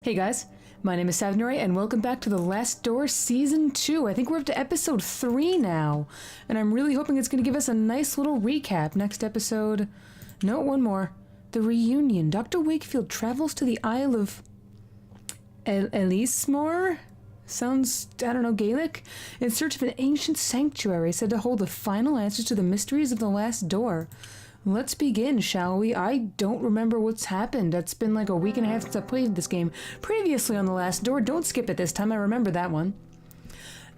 Hey guys, my name is Savnori and welcome back to The Last Door Season 2. I think we're up to episode 3 now, and I'm really hoping it's going to give us a nice little recap. Next episode... No, one more. The reunion. Dr. Wakefield travels to the Isle of... Ellis Island? Sounds, I don't know, Gaelic? In search of an ancient sanctuary said to hold the final answers to the mysteries of the Last Door. Let's begin, shall we? I don't remember what's happened. It's been like a week and a half since I played this game. Previously on The Last Door, don't skip it this time, I remember that one.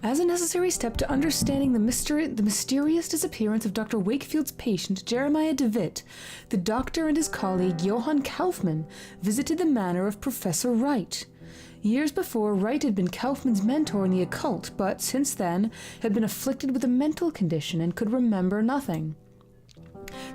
As a necessary step to understanding the mysterious disappearance of Dr. Wakefield's patient, Jeremiah DeWitt, the doctor and his colleague, Johann Kaufmann, visited the manor of Professor Wright. Years before, Wright had been Kaufmann's mentor in the occult, but since then had been afflicted with a mental condition and could remember nothing.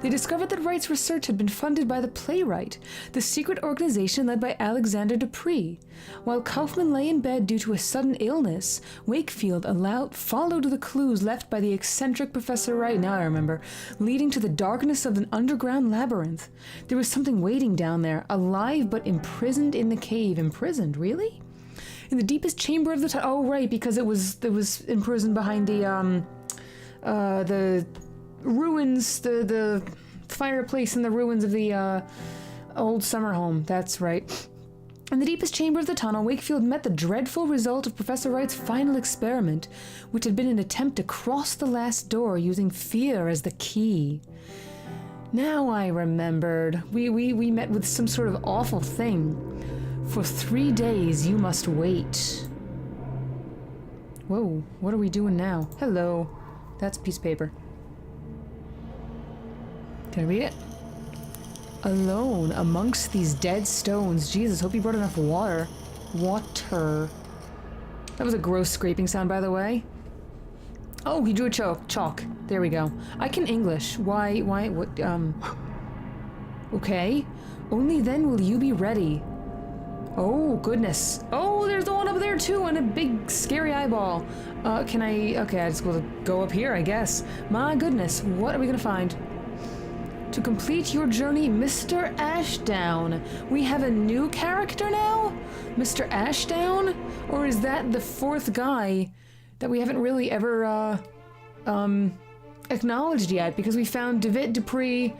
They discovered that Wright's research had been funded by the Playwright, the secret organization led by Alexander Dupree. While Kaufmann lay in bed due to a sudden illness, Wakefield followed the clues left by the eccentric Professor Wright, now I remember, leading to the darkness of an underground labyrinth. There was something waiting down there, alive but imprisoned in the cave. Imprisoned, really? In the deepest chamber of the oh right, because it was imprisoned behind the ruins, the fireplace in the ruins of the old summer home. That's right. In the deepest chamber of the tunnel, Wakefield met the dreadful result of Professor Wright's final experiment, which had been an attempt to cross the last door using fear as the key. Now I remembered. We met with some sort of awful thing. For 3 days you must wait. Whoa, what are we doing now? Hello. That's a piece of paper. Can I read it? Alone amongst these dead stones. Jesus, hope you brought enough water. Water. That was a gross scraping sound, by the way. Oh, he drew a chalk. There we go. I can English. Why, what, Okay. Only then will you be ready. Oh, goodness. Oh, there's the one up there, too, and a big, scary eyeball. Okay, I just will go up here, I guess. My goodness, what are we gonna find? To complete your journey, Mr. Ashdown. We have a new character now? Mr. Ashdown? Or is that the fourth guy that we haven't really ever, acknowledged yet? Because we found DeWitt, Dupree,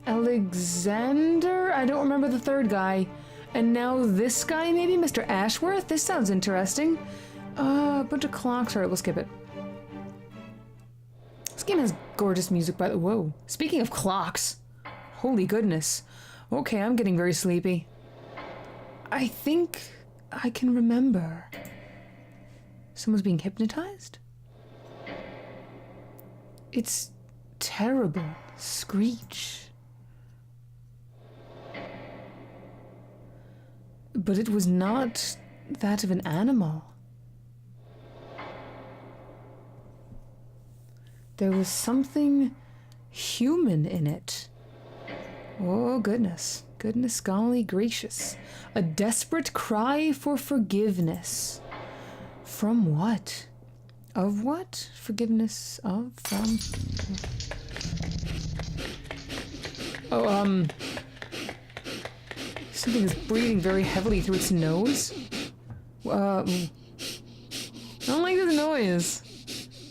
Alexander? I don't remember the third guy. And now this guy, maybe? Mr. Ashworth? This sounds interesting. A bunch of clocks. Alright, we'll skip it. This game has gorgeous music, by the way. Whoa. Speaking of clocks. Holy goodness. Okay, I'm getting very sleepy. I think I can remember. Someone's being hypnotized? It's terrible. Screech. But it was not that of an animal. There was something human in it. Oh, goodness. Goodness golly gracious. A desperate cry for forgiveness. From what? Of what? Forgiveness of? From? Oh, something is breathing very heavily through its nose. I don't like this noise.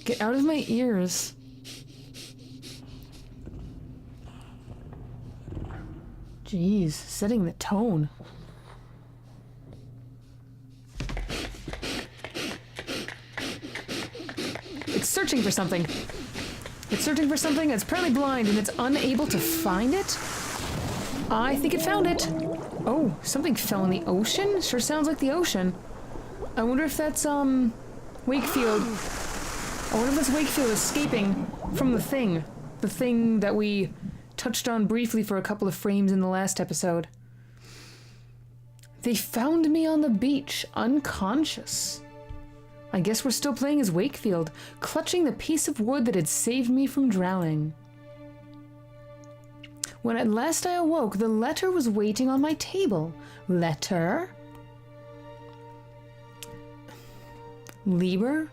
Get out of my ears. Jeez, setting the tone. It's searching for something. It's searching for something that's apparently blind and it's unable to find it. I think it found it. Oh, something fell in the ocean? Sure sounds like the ocean. I wonder if that's, Wakefield. I wonder if that's Wakefield escaping from the thing that we touched on briefly for a couple of frames in the last episode. They found me on the beach, unconscious. I guess we're still playing as Wakefield, clutching the piece of wood that had saved me from drowning. When at last I awoke, the letter was waiting on my table. Letter? Lieber?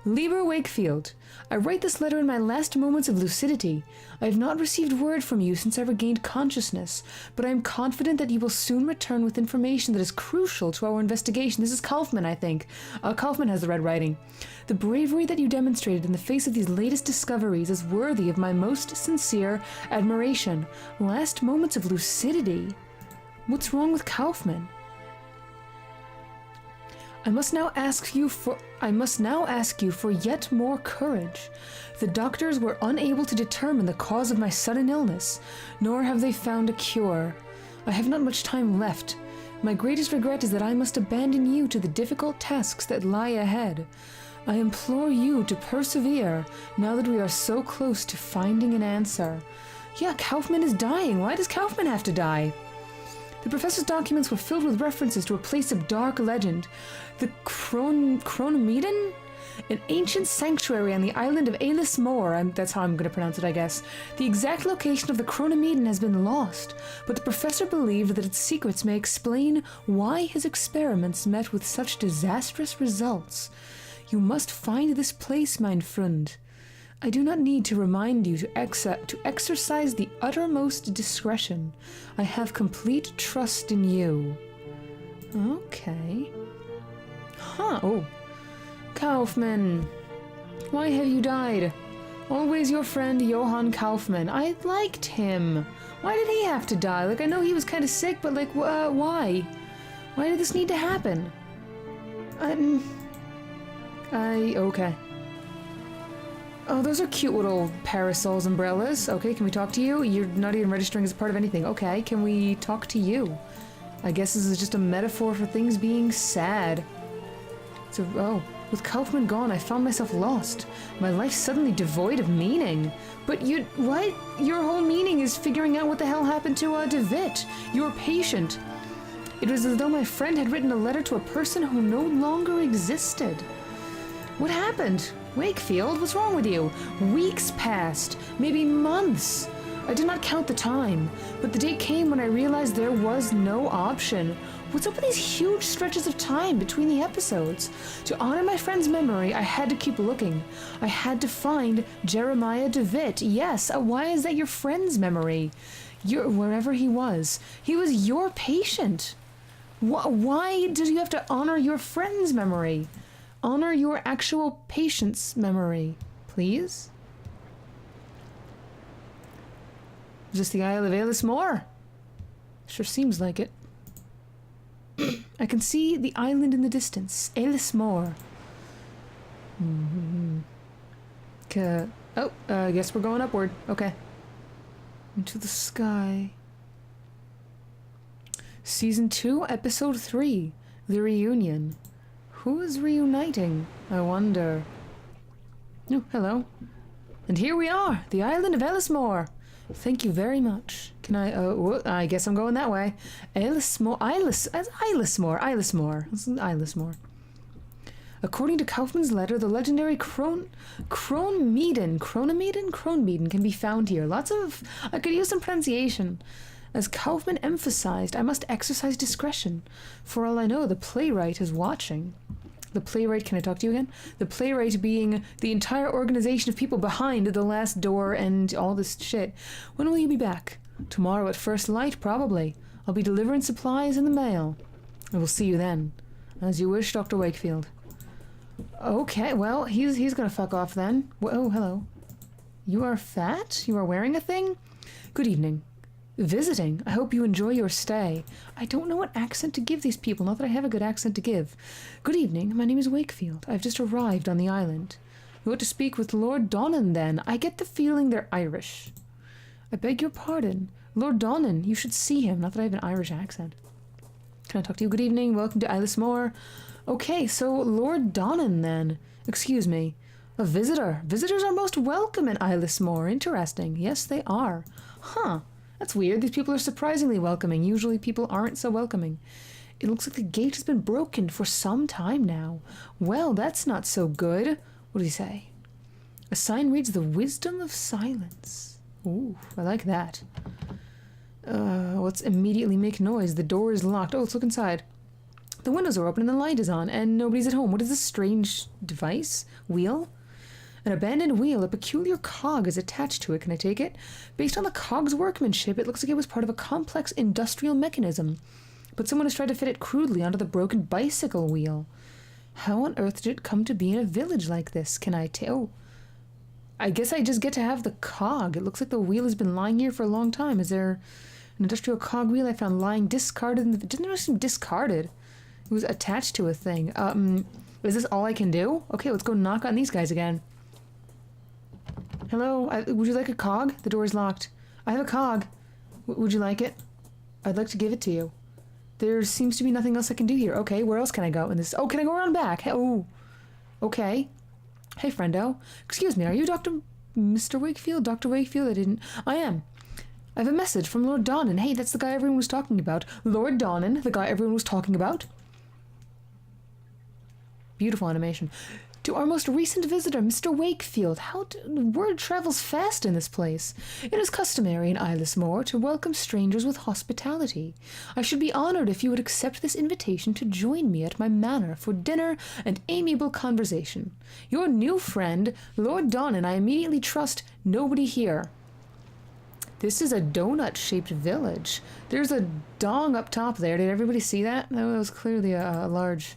Lieber Wakefield, I write this letter in my last moments of lucidity. I have not received word from you since I regained consciousness, but I am confident that you will soon return with information that is crucial to our investigation. This is Kaufman, I think. Kaufman has the red writing. The bravery that you demonstrated in the face of these latest discoveries is worthy of my most sincere admiration. Last moments of lucidity? What's wrong with Kaufman? I must now ask you for yet more courage. The doctors were unable to determine the cause of my sudden illness, nor have they found a cure. I have not much time left. My greatest regret is that I must abandon you to the difficult tasks that lie ahead. I implore you to persevere now that we are so close to finding an answer. Yeah, Kaufman is dying. Why does Kaufman have to die? The professor's documents were filled with references to a place of dark legend, the Chronomedon? An ancient sanctuary on the island of Ellis Island. That's how I'm going to pronounce it, I guess. The exact location of the Chronomedon has been lost, but the professor believed that its secrets may explain why his experiments met with such disastrous results. You must find this place, mein Freund. I do not need to remind you to exercise the uttermost discretion. I have complete trust in you. Okay. Huh, oh. Kaufman. Why have you died? Always your friend Johann Kaufman. I liked him. Why did he have to die? Like, I know he was kind of sick, but like, why? Why did this need to happen? Okay. Oh, those are cute little parasols, umbrellas. Okay, can we talk to you? You're not even registering as a part of anything. Okay, can we talk to you? I guess this is just a metaphor for things being sad. So, oh, with Kaufman gone, I found myself lost. My life suddenly devoid of meaning. But what? Your whole meaning is figuring out what the hell happened to, DeWitt, your patient. It was as though my friend had written a letter to a person who no longer existed. What happened? Wakefield, what's wrong with you? Weeks passed, maybe months. I did not count the time, but the day came when I realized there was no option. What's up with these huge stretches of time between the episodes? To honor my friend's memory, I had to keep looking. I had to find Jeremiah DeWitt. Yes, why is that your friend's memory? Wherever he was your patient. Why did you have to honor your friend's memory? Honor your actual patient's memory, please. Is this the Isle of Ellis Island? Sure seems like it. I can see the island in the distance. Ellis Island. I guess we're going upward. Okay. Into the sky. Season 2, Episode 3. The Reunion. Who is reuniting? I wonder. Oh, hello. And here we are, the island of Ellis Island. Thank you very much. Can I guess I'm going that way. Ellis Island. According to Kaufman's letter, the legendary Chronomedon can be found here. I could use some pronunciation. As Kaufman emphasized, I must exercise discretion. For all I know, the playwright is watching. The playwright, can I talk to you again? The playwright being the entire organization of people behind the last door and all this shit. When will you be back? Tomorrow at first light, probably. I'll be delivering supplies in the mail. I will see you then. As you wish, Dr. Wakefield. Okay, well, he's gonna fuck off then. Oh, hello. You are fat? You are wearing a thing? Good evening. Visiting. I hope you enjoy your stay. I don't know what accent to give these people, not that I have a good accent to give. Good evening, my name is Wakefield. I've just arrived on the island. You want to speak with Lorddondon, then? I get the feeling they're Irish. I beg your pardon. Lorddondon, you should see him, not that I have an Irish accent. Can I talk to you? Good evening, welcome to Ellis Island. Okay, so Lorddondon, then. Excuse me. A visitor. Visitors are most welcome in Ellis Island. Interesting. Yes, they are. Huh. That's weird. These people are surprisingly welcoming. Usually people aren't so welcoming. It looks like the gate has been broken for some time now. Well, that's not so good. What does he say? A sign reads, "The wisdom of silence." Ooh, I like that. Let's immediately make noise. The door is locked. Oh, let's look inside. The windows are open and the light is on, and nobody's at home. What is this strange device? Wheel? An abandoned wheel. A peculiar cog is attached to it. Can I take it? Based on the cog's workmanship, it looks like it was part of a complex industrial mechanism. But someone has tried to fit it crudely onto the broken bicycle wheel. How on earth did it come to be in a village like this? Can I tell? I guess I just get to have the cog. It looks like the wheel has been lying here for a long time. Is there an industrial cog wheel I found lying discarded in the... It didn't really seem discarded. It was attached to a thing. Is this all I can do? Okay, let's go knock on these guys again. Hello, would you like a cog? The door is locked. I have a cog. Would you like it? I'd like to give it to you. There seems to be nothing else I can do here. Okay, where else can I go in this? Oh, can I go around back? Oh, okay. Hey, friendo. Excuse me, are you Mr. Wakefield? Dr. Wakefield? I am. I have a message from Lorddondon. Hey, that's the guy everyone was talking about. Lorddondon, the guy everyone was talking about. Beautiful animation. To our most recent visitor, Mr. Wakefield. Word travels fast in this place. It is customary in Islismore to welcome strangers with hospitality. I should be honored if you would accept this invitation to join me at my manor for dinner and amiable conversation. Your new friend, Lorddondon. I immediately trust nobody here. This is a donut-shaped village. There's a dong up top there. Did everybody see that? No, that was clearly a large...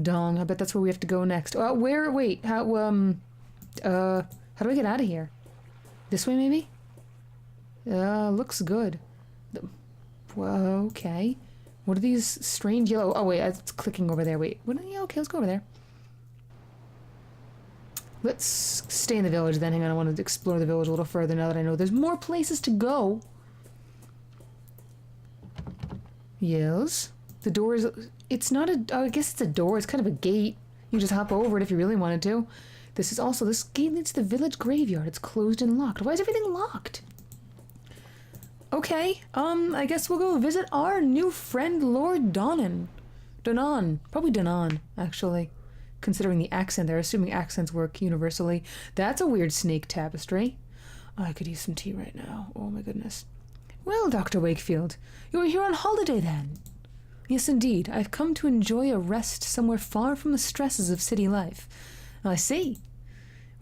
dong. I bet that's where we have to go next. Wait, how do I get out of here? This way, maybe? Looks good. Okay. What are these strange yellow... Oh, wait, it's clicking over there. Wait, yeah, okay, let's go over there. Let's stay in the village then. Hang on, I want to explore the village a little further now that I know there's more places to go. Yes. The door is... It's not a... I guess it's a door. It's kind of a gate. You just hop over it if you really wanted to. This gate leads to the village graveyard. It's closed and locked. Why is everything locked? Okay. I guess we'll go visit our new friend, Lorddondon. Probably Donan, actually. Considering the accent there. Assuming accents work universally. That's a weird snake tapestry. I could use some tea right now. Oh my goodness. Well, Dr. Wakefield, you were here on holiday then? Yes, indeed. I've come to enjoy a rest somewhere far from the stresses of city life. I see.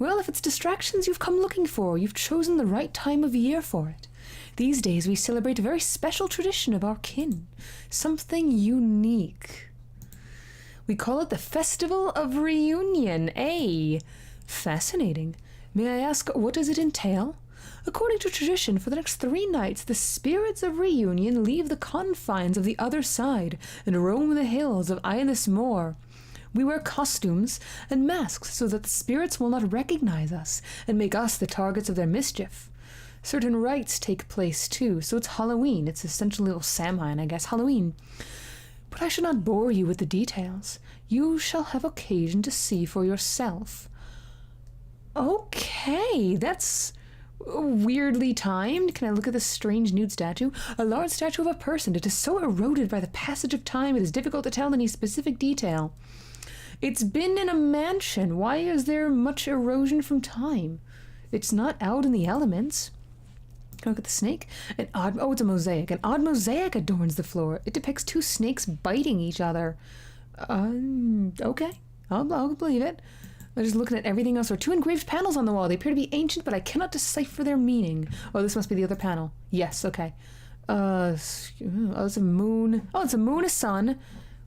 Well, if it's distractions you've come looking for, you've chosen the right time of year for it. These days we celebrate a very special tradition of our kin. Something unique. We call it the Festival of Reunion. Fascinating. May I ask, what does it entail? According to tradition, for the next 3 nights, the spirits of reunion leave the confines of the other side and roam the hills of Islismore. We wear costumes and masks so that the spirits will not recognize us and make us the targets of their mischief. Certain rites take place too, so it's Halloween. It's essentially a little Samhain, I guess, Halloween. But I shall not bore you with the details. You shall have occasion to see for yourself. Okay, that's... weirdly timed. Can I look at this strange nude statue? A large statue of a person. It is so eroded by the passage of time it is difficult to tell any specific detail. It's been in a mansion. Why is there much erosion from time? It's not out in the elements. Can I look at the snake? It's a mosaic. An odd mosaic adorns the floor. It depicts 2 snakes biting each other. Okay. I'll believe it. I'm just looking at everything else. There are 2 engraved panels on the wall. They appear to be ancient, but I cannot decipher their meaning. Oh, this must be the other panel. Yes, okay. It's a moon. Oh, it's a moon, a sun.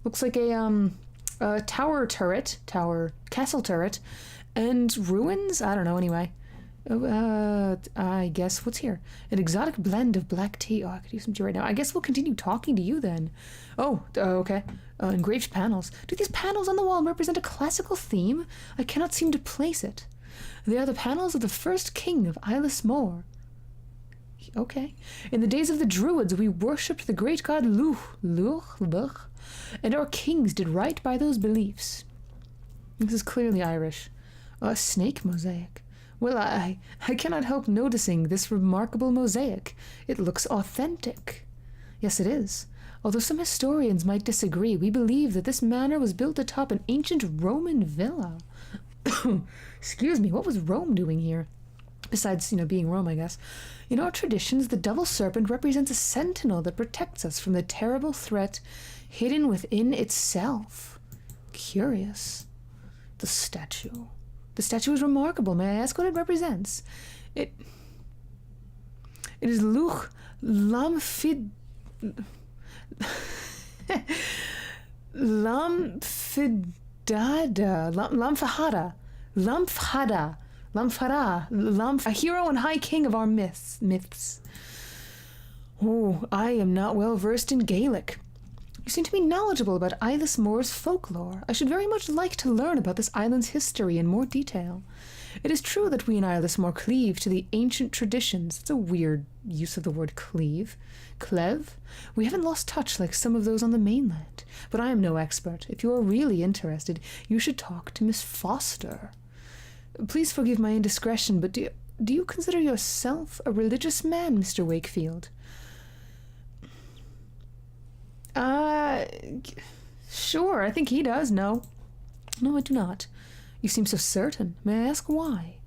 Looks like a castle turret. And ruins? I don't know, anyway. I guess, what's here? An exotic blend of black tea. Oh, I could use some tea right now. I guess we'll continue talking to you then. Oh, okay. Engraved panels. Do these panels on the wall represent a classical theme? I cannot seem to place it. They are the panels of the first king of Islismore. Okay. In the days of the Druids, we worshipped the great god Luch, and our kings did right by those beliefs. This is clearly Irish. A snake mosaic. Well, I cannot help noticing this remarkable mosaic. It looks authentic. Yes, it is. Although some historians might disagree, we believe that this manor was built atop an ancient Roman villa. Excuse me, what was Rome doing here? Besides, being Rome, I guess. In our traditions, the double serpent represents a sentinel that protects us from the terrible threat hidden within itself. Curious. The statue. The statue is remarkable. May I ask what it represents? It is Luch Lamfid... Lamfahada, a hero and high king of our myths. Oh, I am not well versed in Gaelic. You seem to be knowledgeable about Ellis Moore's folklore. I should very much like to learn about this island's history in more detail. It is true that we in Ellis Moore cleave to the ancient traditions. It's a weird use of the word cleave. Clev? We haven't lost touch like some of those on the mainland. But I am no expert. If you are really interested, you should talk to Miss Foster. Please forgive my indiscretion, but do you consider yourself a religious man, Mr. Wakefield? Sure, I think he does, no. No, I do not. You seem so certain. May I ask why?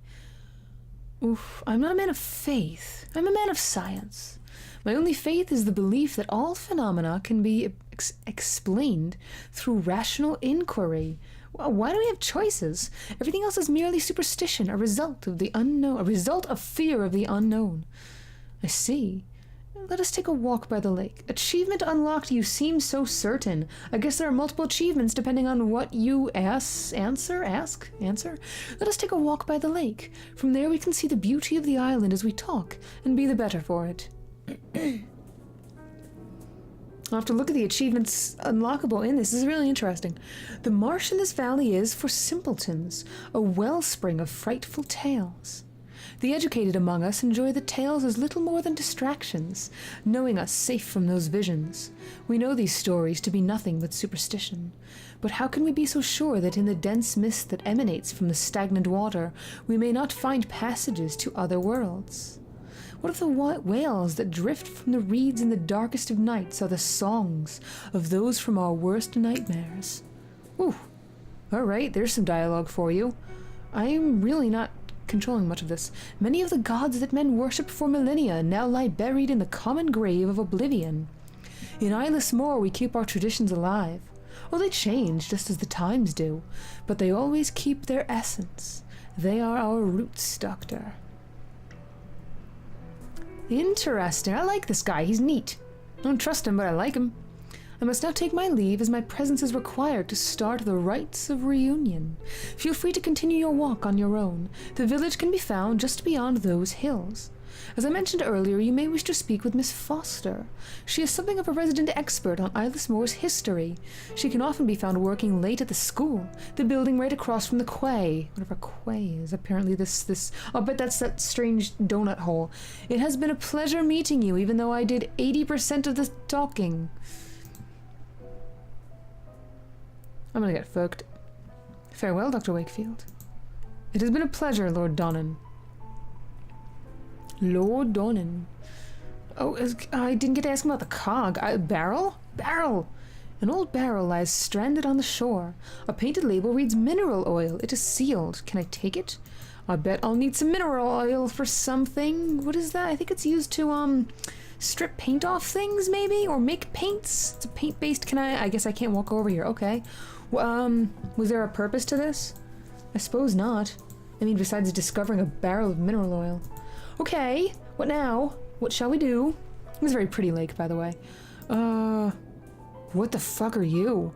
Oof, I'm not a man of faith. I'm a man of science. My only faith is the belief that all phenomena can be explained through rational inquiry. Well, why do we have choices? Everything else is merely superstition, a result of the unknown, a result of fear of the unknown. I see. Let us take a walk by the lake. Achievement unlocked, you seem so certain. I guess there are multiple achievements depending on what you answer. Let us take a walk by the lake. From there we can see the beauty of the island as we talk, and be the better for it. I'll have to look at the achievements unlockable in this. This is really interesting. The marsh in this valley is, for simpletons, a wellspring of frightful tales. The educated among us enjoy the tales as little more than distractions, knowing us safe from those visions. We know these stories to be nothing but superstition. But how can we be so sure that in the dense mist that emanates from the stagnant water, we may not find passages to other worlds? What if the wails that drift from the reeds in the darkest of nights are the songs of those from our worst nightmares? Ooh, all right, there's some dialogue for you. I'm really not controlling much of this. Many of the gods that men worship for millennia now lie buried in the common grave of oblivion. In Ellis Moore we keep our traditions alive. Oh, they change just as the times do, but they always keep their essence. They are our roots, Doctor. Interesting. I like this guy. He's neat. I don't trust him, but I like him. I must now take my leave as my presence is required to start the rites of reunion. Feel free to continue your walk on your own. The village can be found just beyond those hills. As I mentioned earlier, you may wish to speak with Miss Foster. She is something of a resident expert on Ellis Moore's history. She can often be found working late at the school, the building right across from the quay. Whatever quay is, apparently this... I'll bet that's that strange donut hole. It has been a pleasure meeting you, even though I did 80% of the talking. I'm gonna get fucked. Farewell, Dr. Wakefield. It has been a pleasure, Lorddondon. Lorddondon. Oh, I didn't get to ask him about the cog. Barrel? Barrel! An old barrel lies stranded on the shore. A painted label reads mineral oil. It is sealed. Can I take it? I bet I'll need some mineral oil for something. What is that? I think it's used to, strip paint off things, maybe? Or make paints? It's a paint-based... I guess I can't walk over here. Okay. Was there a purpose to this? I suppose not. I mean, besides discovering a barrel of mineral oil. Okay, what now? What shall we do? It's a very pretty lake, by the way. What the fuck are you?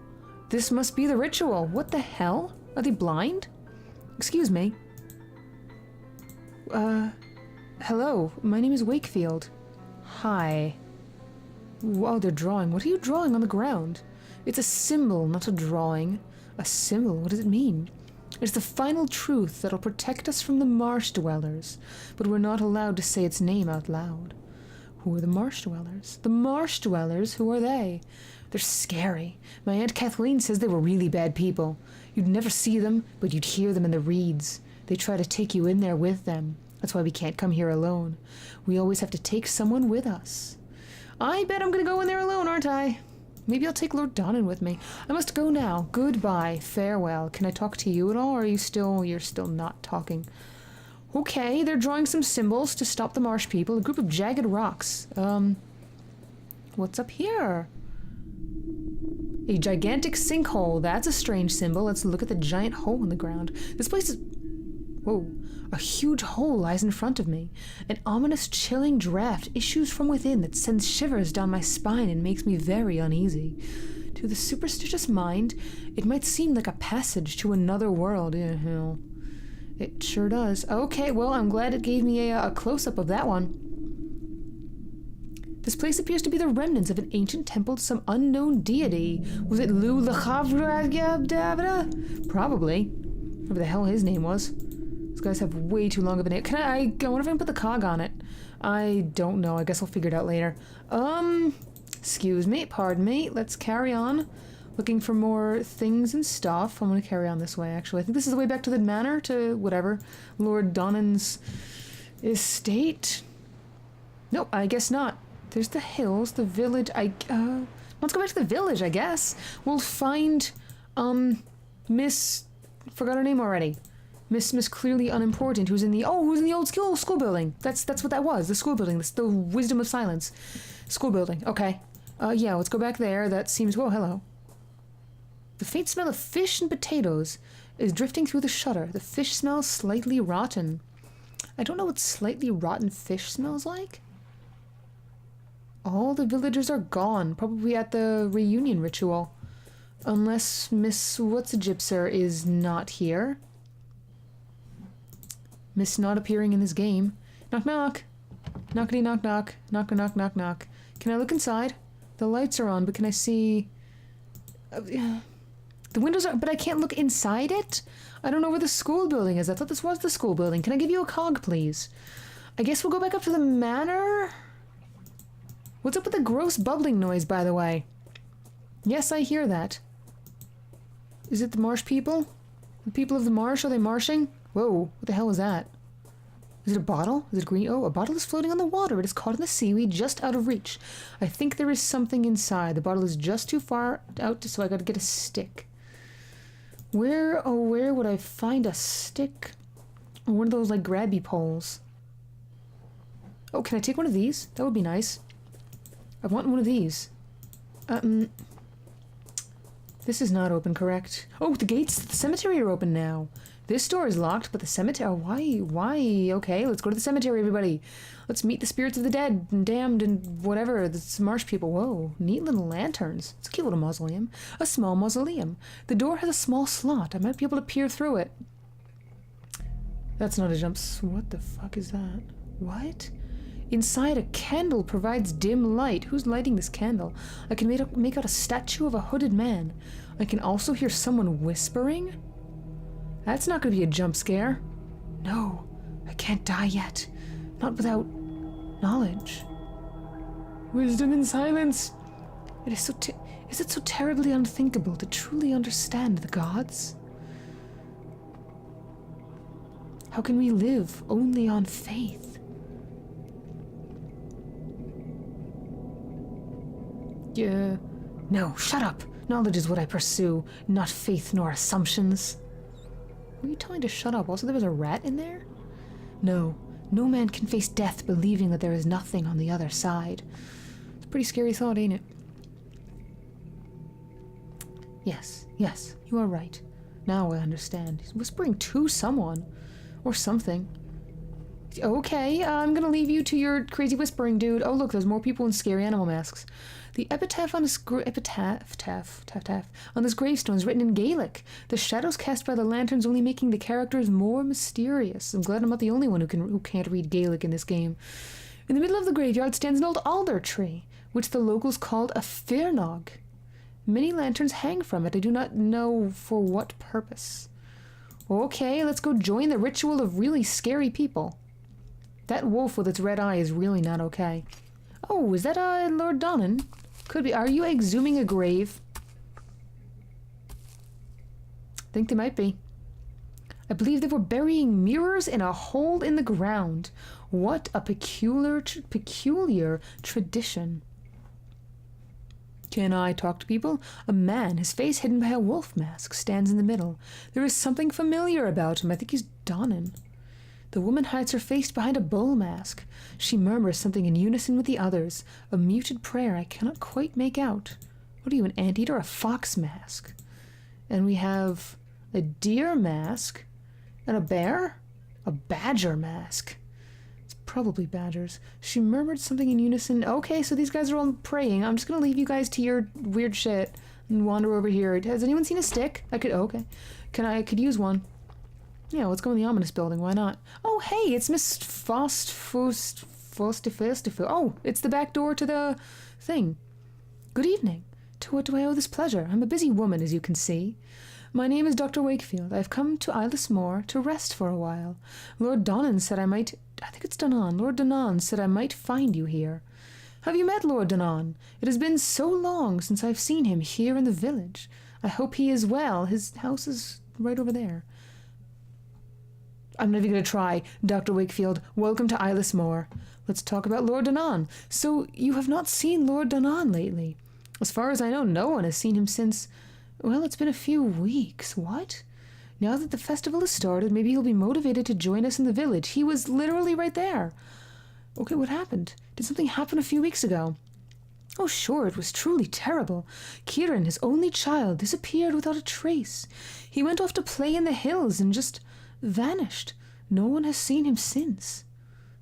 This must be the ritual. What the hell? Are they blind? Excuse me. Hello, my name is Wakefield. Hi. Wow, they're drawing. What are you drawing on the ground? It's a symbol, not a drawing. A symbol? What does it mean? It's the final truth that'll protect us from the Marsh dwellers, but we're not allowed to say its name out loud. Who are the Marsh dwellers? The Marsh dwellers? Who are they? They're scary. My Aunt Kathleen says they were really bad people. You'd never see them, but you'd hear them in the reeds. They try to take you in there with them. That's why we can't come here alone. We always have to take someone with us. I bet I'm gonna go in there alone, aren't I? Maybe I'll take Lorddondon with me. I must go now. Goodbye. Farewell. Can I talk to you at all, or you're still not talking? Okay, they're drawing some symbols to stop the Marsh people. A group of jagged rocks. What's up here? A gigantic sinkhole. That's a strange symbol. Let's look at the giant hole in the ground. This place is... Whoa. A huge hole lies in front of me. An ominous, chilling draft issues from within that sends shivers down my spine and makes me very uneasy. To the superstitious mind, it might seem like a passage to another world. Yeah, hell. It sure does. Okay, well, I'm glad it gave me a close-up of that one. This place appears to be the remnants of an ancient temple to some unknown deity. Was it Lu Lachavra? Probably. Whatever the hell his name was. These guys have way too long of a name. I wonder if I can put the cog on it. I don't know. I guess I'll figure it out later. Excuse me. Pardon me. Let's carry on. Looking for more things and stuff. I'm going to carry on this way, actually. I think this is the way back to the manor, to whatever. Lorddondon's estate. Nope, I guess not. There's the hills, the village. Let's go back to the village, I guess. We'll find, Miss... Forgot her name already. Miss clearly unimportant, who's in the old school building. That's what that was, the school building, the Wisdom of Silence. School building, okay. Yeah, let's go back there. That seems... Whoa, hello. The faint smell of fish and potatoes is drifting through the shutter. The fish smells slightly rotten. I don't know what slightly rotten fish smells like. All the villagers are gone, probably at the reunion ritual. Unless Miss What's-a-Gypser is not here. Miss not appearing in this game. Knock knock. Knockity knock knock. Knock knock knock knock. Can I look inside? The lights are on, but can I see... the windows are... But I can't look inside it? I don't know where the school building is. I thought this was the school building. Can I give you a cog, please? I guess we'll go back up to the manor? What's up with the gross bubbling noise, by the way? Yes, I hear that. Is it the Marsh people? The people of the Marsh? Are they marshing? Whoa, what the hell is that? Is it a bottle? Is it green? Oh, a bottle is floating on the water. It is caught in the seaweed, just out of reach. I think there is something inside. The bottle is just too far out, so I gotta get a stick. Where would I find a stick? Or one of those, like, grabby poles. Oh, can I take one of these? That would be nice. I want one of these. This is not open, correct? Oh, the gates to the cemetery are open now. This door is locked, but the cemetery... Oh, why? Okay, let's go to the cemetery, everybody. Let's meet the spirits of the dead and damned and whatever. The Marsh people. Whoa, neat little lanterns. It's a cute little mausoleum. A small mausoleum. The door has a small slot. I might be able to peer through it. That's not a jump... What the fuck is that? What? Inside, a candle provides dim light. Who's lighting this candle? I can make out a statue of a hooded man. I can also hear someone whispering. That's not going to be a jump scare. No, I can't die yet. Not without knowledge. Wisdom in silence. Is it so terribly unthinkable to truly understand the gods? How can we live only on faith? Yeah. No, shut up. Knowledge is what I pursue, not faith nor assumptions. Were you telling me to shut up? Also, there was a rat in there? No. No man can face death believing that there is nothing on the other side. It's a pretty scary thought, ain't it? Yes, you are right. Now I understand. He's whispering to someone. Or something. Okay, I'm gonna leave you to your crazy whispering, dude. Oh, look, there's more people in scary animal masks. The epitaph on this on this gravestone is written in Gaelic. The shadows cast by the lanterns only making the characters more mysterious. I'm glad I'm not the only one who can't read Gaelic in this game. In the middle of the graveyard stands an old alder tree, which the locals called a fearnog. Many lanterns hang from it. I do not know for what purpose. Okay, let's go join the ritual of really scary people. That wolf with its red eye is really not okay. Oh, is that Lorddondon? Could be. Are you exhuming a grave? Think they might be. I believe they were burying mirrors in a hole in the ground. What a peculiar tradition. Can I talk to people? A man, his face hidden by a wolf mask, stands in the middle. There is something familiar about him. I think he's Donnan. The woman hides her face behind a bull mask. She murmurs something in unison with the others, a muted prayer I cannot quite make out. What are you, an anteater? A fox mask. And we have a deer mask and a bear? A badger mask. It's probably badgers. She murmured something in unison. Okay, so these guys are all praying. I'm just gonna leave you guys to your weird shit and wander over here. Has anyone seen a stick? Okay. I could use one. Yeah, let's go in the ominous building. Why not? Oh, hey, it's Miss Fostifu. Oh, it's the back door to the thing. Good evening. To what do I owe this pleasure? I'm a busy woman, as you can see. My name is Dr. Wakefield. I have come to Isle to rest for a while. Lorddondon said I might... I think it's Donnan. Lorddondon said I might find you here. Have you met Lorddondon? It has been so long since I've seen him here in the village. I hope he is well. His house is right over there. I'm not even going to try. Dr. Wakefield, welcome to Isle. Let's talk about Lorddondon. So, you have not seen Lorddondon lately? As far as I know, no one has seen him since... Well, it's been a few weeks. What? Now that the festival has started, maybe he'll be motivated to join us in the village. He was literally right there. Okay, what happened? Did something happen a few weeks ago? Oh, sure, it was truly terrible. Kieran, his only child, disappeared without a trace. He went off to play in the hills and just vanished. No one has seen him since.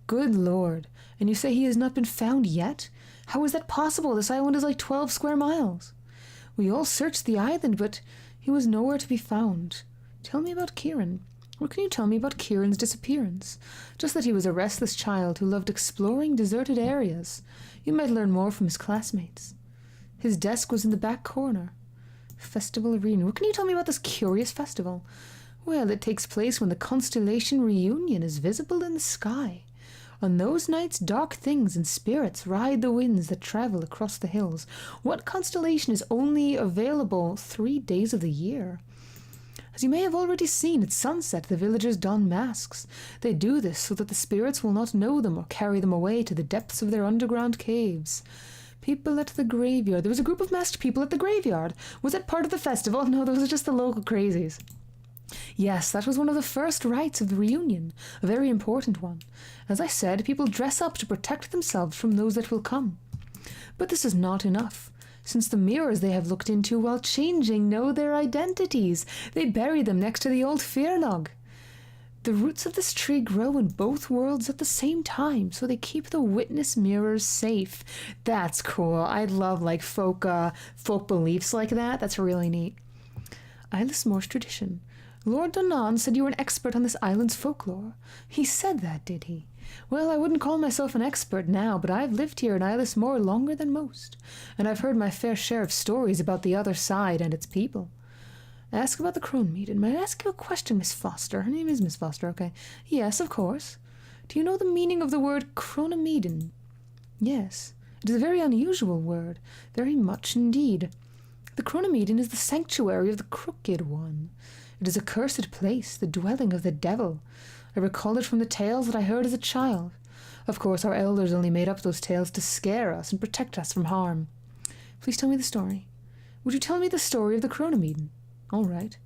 Good Lord. And you say he has not been found yet? How is that possible? This island is like 12 square miles. We all searched the island, but he was nowhere to be found. Tell me about Kieran. What can you tell me about Kieran's disappearance? Just that he was a restless child who loved exploring deserted areas. You might learn more from his classmates. His desk was in the back corner. Festival Arena. What can you tell me about this curious festival? Well, it takes place when the constellation Reunion is visible in the sky. On those nights, dark things and spirits ride the winds that travel across the hills. What constellation is only available 3 days of the year? As you may have already seen, at sunset the villagers don masks. They do this so that the spirits will not know them or carry them away to the depths of their underground caves. People at the graveyard. There was a group of masked people at the graveyard. Was that part of the festival? No, those are just the local crazies. Yes, that was one of the first rites of the reunion, a very important one. As I said, people dress up to protect themselves from those that will come. But this is not enough. Since the mirrors they have looked into while changing know their identities, they bury them next to the old fearlog. The roots of this tree grow in both worlds at the same time, so they keep the witness mirrors safe. That's cool. I love folk beliefs like that. That's really neat. Isle tradition. Lorddondon said you were an expert on this island's folklore. He said that, did he? Well, I wouldn't call myself an expert now, but I've lived here in Isle longer than most, and I've heard my fair share of stories about the other side and its people. Ask about the crone maiden. May I ask you a question, Miss Foster? Her name is Miss Foster, okay. Yes, of course. Do you know the meaning of the word crone maiden? Yes. It is a very unusual word. Very much indeed. The crone maiden is the sanctuary of the Crooked One. It is a cursed place, the dwelling of the devil. I recall it from the tales that I heard as a child. Of course, our elders only made up those tales to scare us and protect us from harm. Please tell me the story. Would you tell me the story of the crone maiden? All right.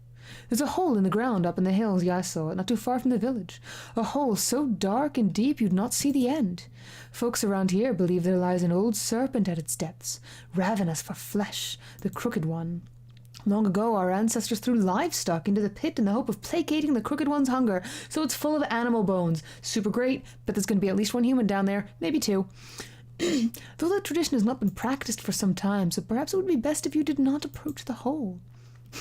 There's a hole in the ground up in the hills. Yeah, I saw it, not too far from the village. A hole so dark and deep you'd not see the end. Folks around here believe there lies an old serpent at its depths, ravenous for flesh, the Crooked One. Long ago, our ancestors threw livestock into the pit in the hope of placating the Crooked One's hunger, so it's full of animal bones. Super great, but there's going to be at least one human down there, maybe two. Though the tradition has not been practiced for some time, so perhaps it would be best if you did not approach the hole.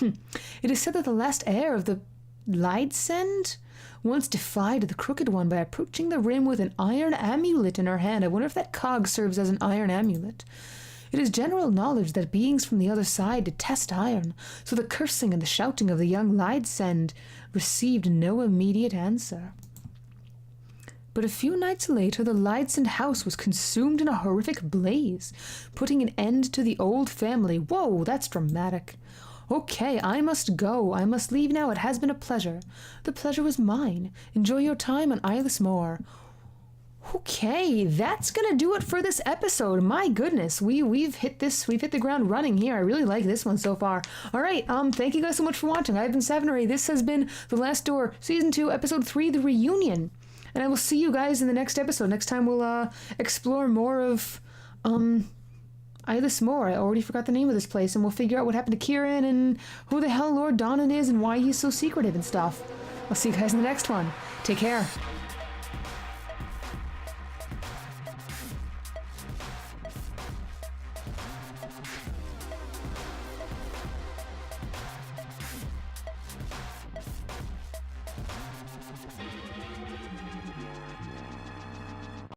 It is said that the last heir of the Lorddondon once defied the Crooked One by approaching the rim with an iron amulet in her hand. I wonder if that cog serves as an iron amulet. It is general knowledge that beings from the other side detest iron, so the cursing and the shouting of the young Lorddondon received no immediate answer. But a few nights later, the Lorddondon house was consumed in a horrific blaze, putting an end to the old family. Whoa, that's dramatic. Okay, I must go. I must leave now. It has been a pleasure. The pleasure was mine. Enjoy your time on Isle. Okay, that's gonna do it for this episode. My goodness, we've hit the ground running here. I really like this one so far. All right, thank you guys so much for watching. I've been Savonary. This has been The Last Door, Season 2, Episode 3, The Reunion. And I will see you guys in the next episode. Next time we'll explore more of This more. I already forgot the name of this place, and we'll figure out what happened to Kieran and who the hell Lorddondon is and why he's so secretive and stuff. I'll see you guys in the next one. Take care.